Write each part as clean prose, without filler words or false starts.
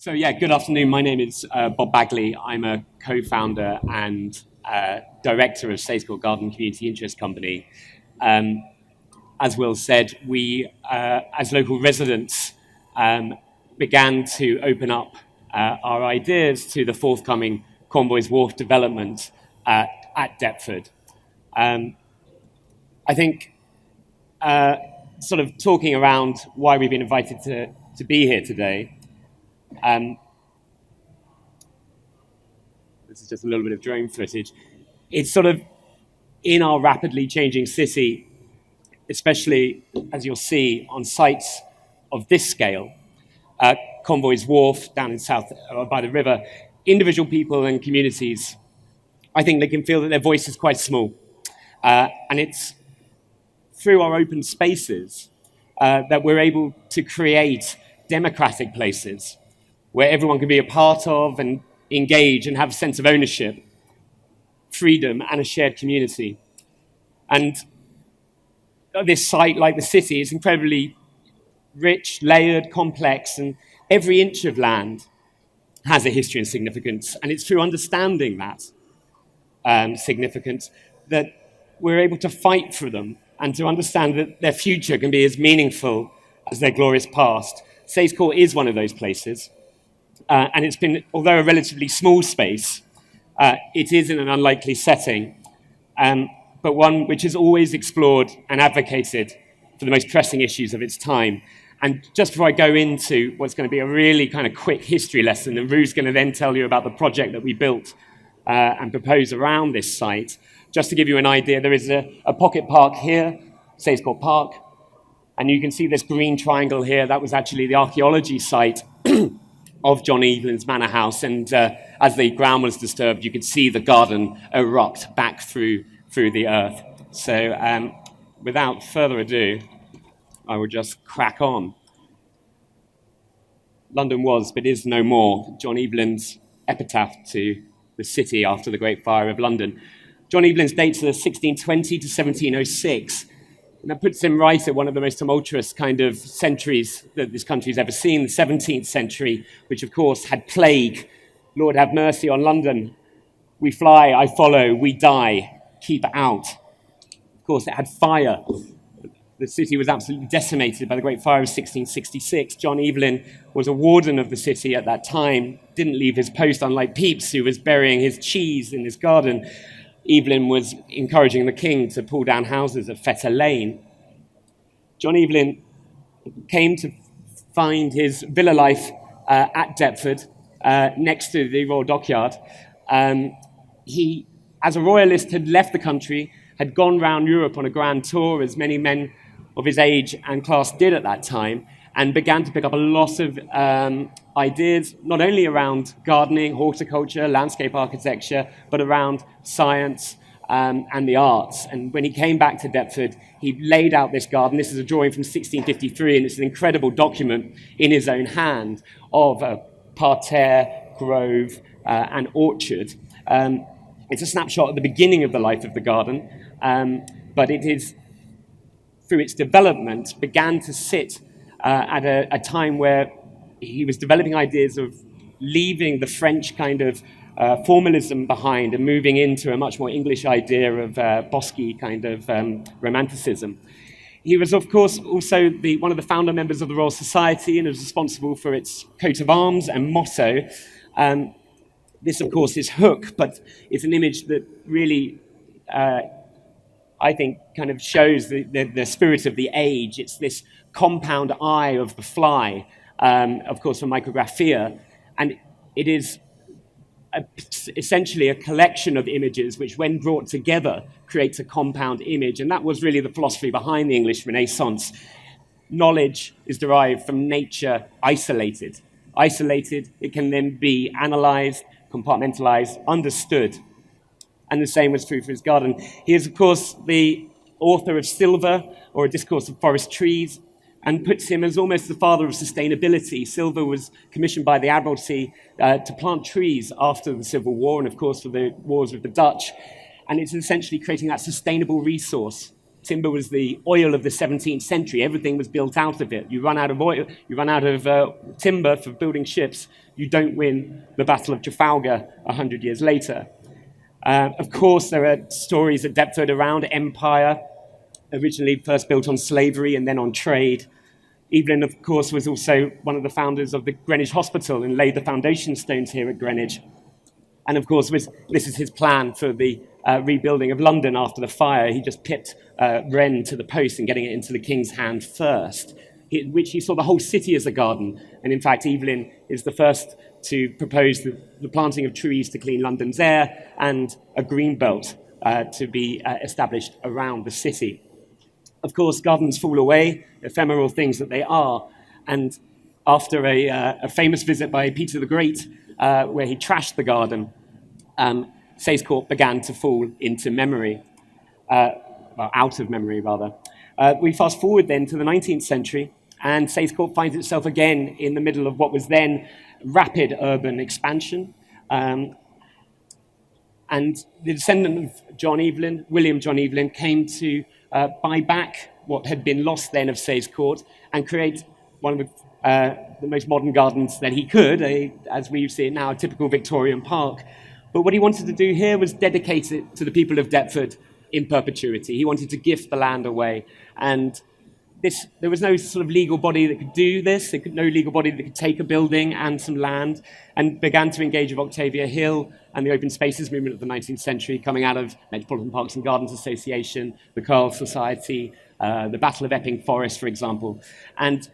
So yeah, good afternoon. My name is Bob Bagley. I'm a co-founder and director of Sayscourt Garden Community Interest Company. As Will said, we, as local residents, began to open up our ideas to the forthcoming Convoy's Wharf development at Deptford. I think sort of talking around why we've been invited to be here today. This is just a little bit of drone footage. It's sort of in our rapidly changing city, especially as you'll see on sites of this scale, Convoy's Wharf down in south by the river, individual people and communities, I think they can feel that their voice is quite small. And it's through our open spaces that we're able to create democratic places where everyone can be a part of and engage and have a sense of ownership, freedom, and a shared community. And this site, like the city, is incredibly rich, layered, complex, and every inch of land has a history and significance. And it's through understanding that significance that we're able to fight for them and to understand that their future can be as meaningful as their glorious past. Sayscourt is one of those places. And it's been, although a relatively small space, it is in an unlikely setting, but one which has always explored and advocated for the most pressing issues of its time. And just before I go into what's going to be a really kind of quick history lesson, and Rue's going to then tell you about the project that we built and proposed around this site, just to give you an idea, there is a pocket park here, Sayscourt Park, and you can see this green triangle here. That was actually the archaeology site of John Evelyn's manor house, and as the ground was disturbed, you could see the garden erupt back through the earth. So without further ado, I will just crack on. London was, but is no more, John Evelyn's epitaph to the city after the Great Fire of London. John Evelyn's dates are 1620 to 1706. And that puts him right at one of the most tumultuous kind of centuries that this country's ever seen, the 17th century, which of course had plague. Lord have mercy on London. We fly, I follow, we die, keep out. Of course, it had fire. The city was absolutely decimated by the Great Fire of 1666. John Evelyn was a warden of the city at that time, didn't leave his post, unlike Pepys, who was burying his cheese in his garden. Evelyn was encouraging the king to pull down houses at Fetter Lane. John Evelyn came to find his villa life at Deptford, next to the Royal Dockyard. He, as a royalist, had left the country, had gone round Europe on a grand tour, as many men of his age and class did at that time, and began to pick up a lot of ideas, not only around gardening, horticulture, landscape architecture, but around science and the arts. And when he came back to Deptford, he laid out this garden. This is a drawing from 1653, and it's an incredible document in his own hand of a parterre, grove, and orchard. It's a snapshot at the beginning of the life of the garden, but it is, through its development, began to sit at a time where he was developing ideas of leaving the French kind of formalism behind and moving into a much more English idea of bosky kind of romanticism. He was, of course, also one of the founder members of the Royal Society and was responsible for its coat of arms and motto. This, of course, is Hook, but it's an image that really, I think, kind of shows the spirit of the age. It's this compound eye of the fly, of course, from Micrographia, and it is essentially a collection of images which, when brought together, creates a compound image, and that was really the philosophy behind the English Renaissance. Knowledge is derived from nature isolated. Isolated, it can then be analysed, compartmentalised, understood, and the same was true for his garden. He is, of course, the author of Silver, or A Discourse of Forest Trees, and puts him as almost the father of sustainability. Silver was commissioned by the Admiralty to plant trees after the Civil War and, of course, for the wars with the Dutch. And it's essentially creating that sustainable resource Timber was the oil of the 17th century. Everything was built out of it. You run out of oil, you run out of timber for building ships, you don't win the Battle of Trafalgar 100 years later. Of course, there are stories at Deptford around empire, originally first built on slavery and then on trade. Evelyn, of course, was also one of the founders of the Greenwich Hospital and laid the foundation stones here at Greenwich. And of course, this is his plan for the rebuilding of London after the fire. He just pipped Wren to the post and getting it into the king's hand first, which he saw the whole city as a garden. And in fact, Evelyn is the first to propose the planting of trees to clean London's air and a green belt to be established around the city. Of course, gardens fall away, ephemeral things that they are. And after a famous visit by Peter the Great, where he trashed the garden, Sayes Court began to fall into memory, well, out of memory, rather. We fast forward then to the 19th century, and Sayes Court finds itself again in the middle of what was then rapid urban expansion. And the descendant of John Evelyn, William John Evelyn, came to buy back what had been lost then of Sayes Court and create one of the most modern gardens that he could, as we see it now, a typical Victorian park. But what he wanted to do here was dedicate it to the people of Deptford in perpetuity. He wanted to gift the land away. And there was no sort of legal body that could do this. There could no legal body that could take a building and some land, and began to engage with Octavia Hill and the open spaces movement of the 19th century, coming out of Metropolitan Parks and Gardens Association, the Curl Society, the Battle of Epping Forest, for example. And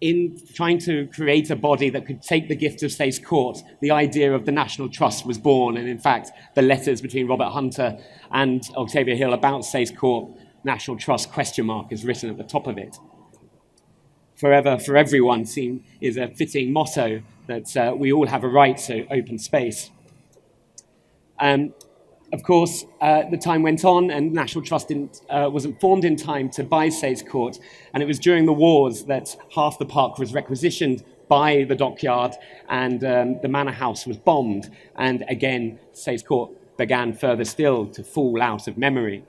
in trying to create a body that could take the gift of Sayes Court, the idea of the National Trust was born. And in fact, the letters between Robert Hunter and Octavia Hill about Sayes Court, National Trust ? Is written at the top of it. Forever for everyone is a fitting motto that we all have a right to open space. Of course, the time went on and National Trust wasn't formed in time to buy Sayes Court, and it was during the wars that half the park was requisitioned by the dockyard and the manor house was bombed, and again Sayes Court began further still to fall out of memory.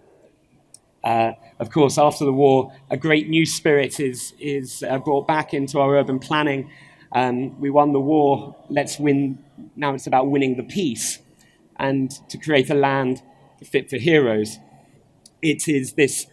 Of course, after the war, a great new spirit is brought back into our urban planning. We won the war, let's win, now it's about winning the peace, and to create a land fit for heroes. It is this,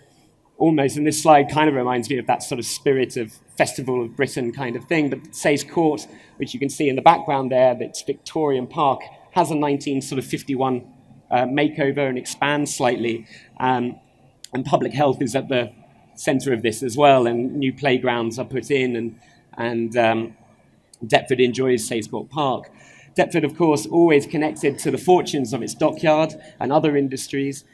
almost, and this slide kind of reminds me of that sort of spirit of Festival of Britain kind of thing, but Sayes Court, which you can see in the background there, that's Victorian Park, has a 1951 makeover and expands slightly. And public health is at the centre of this as well, and new playgrounds are put in, and Deptford enjoys Sayes Court Park. Deptford, of course, always connected to the fortunes of its dockyard and other industries,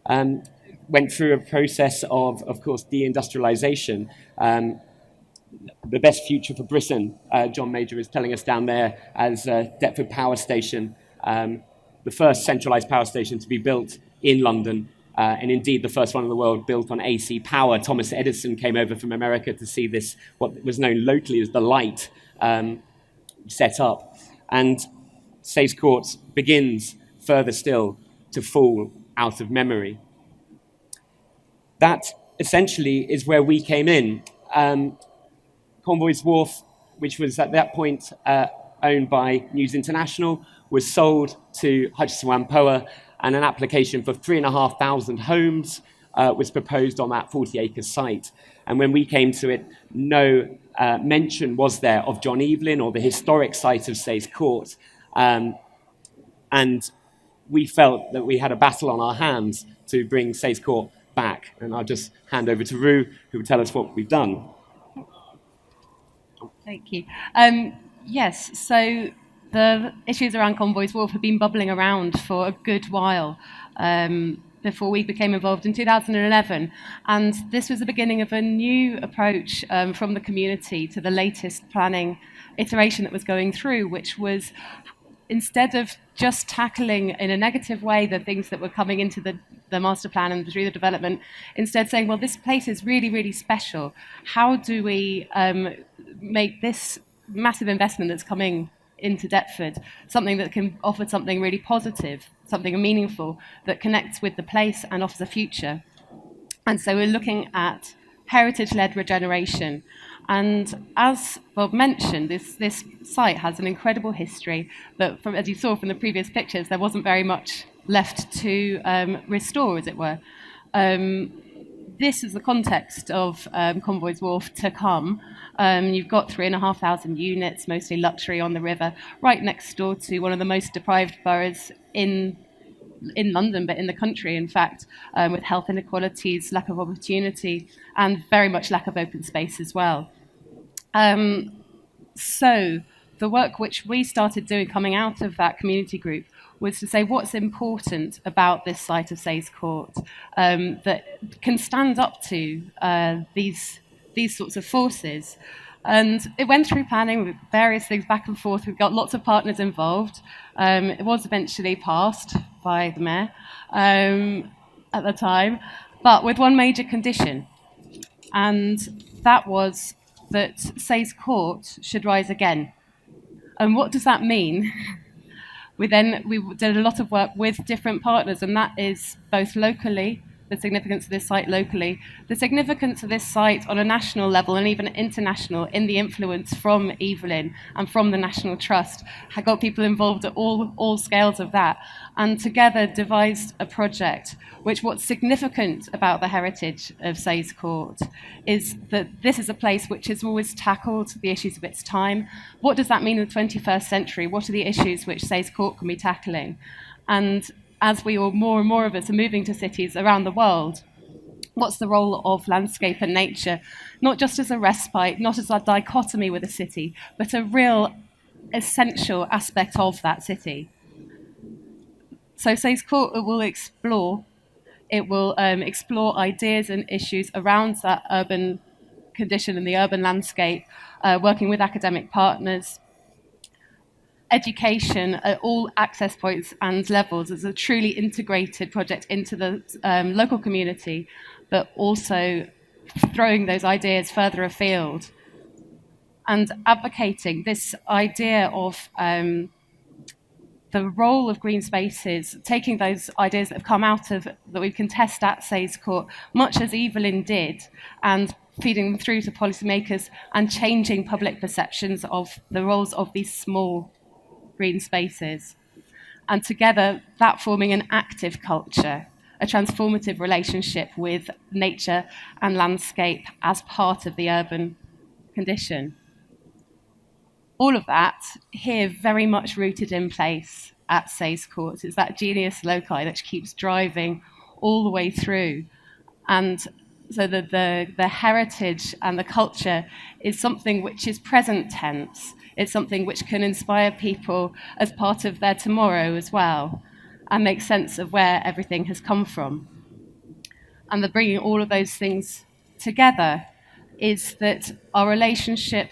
went through a process of course, deindustrialisation. The best future for Britain, John Major is telling us down there, as Deptford Power Station, the first centralised power station to be built in London, and indeed the first one in the world built on AC power. Thomas Edison came over from America to see this, what was known locally as the light, set up. And Sayes Court begins further still to fall out of memory. That essentially is where we came in. Convoy's Wharf, which was at that point owned by News International, was sold to Hutchison Whampoa, and an application for 3,500 homes was proposed on that 40-acre site. And when we came to it, no mention was there of John Evelyn or the historic site of Sayes Court. And we felt that we had a battle on our hands to bring Sayes Court back. And I'll just hand over to Rue, who will tell us what we've done. Thank you. Yes, so the issues around Convoy's Wharf have been bubbling around for a good while before we became involved in 2011. And this was the beginning of a new approach from the community to the latest planning iteration that was going through, which was, instead of just tackling in a negative way the things that were coming into the master plan and through the development, instead saying, well, this place is really, really special. How do we make this massive investment that's coming into Deptford something that can offer something really positive, something meaningful that connects with the place and offers a future? And so we're looking at heritage-led regeneration. And as Bob mentioned, this site has an incredible history, but as you saw from the previous pictures, there wasn't very much left to restore, as it were. This is the context of Convoy's Wharf to come. You've got 3,500 units, mostly luxury on the river, right next door to one of the most deprived boroughs in London, but in the country, in fact, with health inequalities, lack of opportunity, and very much lack of open space as well. So the work which we started doing coming out of that community group was to say what's important about this site of Sayes Court that can stand up to these sorts of forces. And it went through planning with various things back and forth. We've got lots of partners involved. It was eventually passed by the mayor at the time, but with one major condition. And that was that Sayes Court should rise again. And what does that mean? We did a lot of work with different partners, and that is both locally, the significance of this site locally, the significance of this site on a national level and even international in the influence from Evelyn and from the National Trust. I got people involved at all scales of that, and together devised a project which what's significant about the heritage of Sayes Court is that this is a place which has always tackled the issues of its time. What does that mean in the 21st century? What are the issues which Sayes Court can be tackling? And as more and more of us are moving to cities around the world, what's the role of landscape and nature, not just as a respite, not as a dichotomy with a city, but a real essential aspect of that city? So Sayes Court will explore ideas and issues around that urban condition and the urban landscape, working with academic partners, education at all access points and levels as a truly integrated project into the local community, but also throwing those ideas further afield and advocating this idea of the role of green spaces, taking those ideas that have come out of, that we can test at Sayes Court, much as Evelyn did, and feeding them through to policymakers and changing public perceptions of the roles of these small green spaces. And together, that forming an active culture, a transformative relationship with nature and landscape as part of the urban condition. All of that here very much rooted in place at Sayes Court. It's that genius loci that keeps driving all the way through. And so the heritage and the culture is something which is present tense. It's something which can inspire people as part of their tomorrow as well, and make sense of where everything has come from. And the bringing all of those things together is that our relationship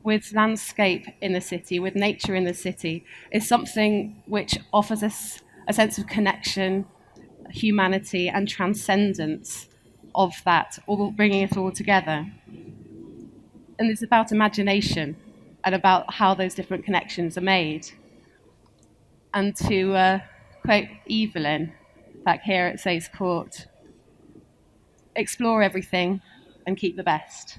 with landscape in the city, with nature in the city, is something which offers us a sense of connection, humanity, and transcendence of that, all bringing it all together. And it's about imagination and about how those different connections are made. And to quote Evelyn back here at Sayes Court, explore everything and keep the best.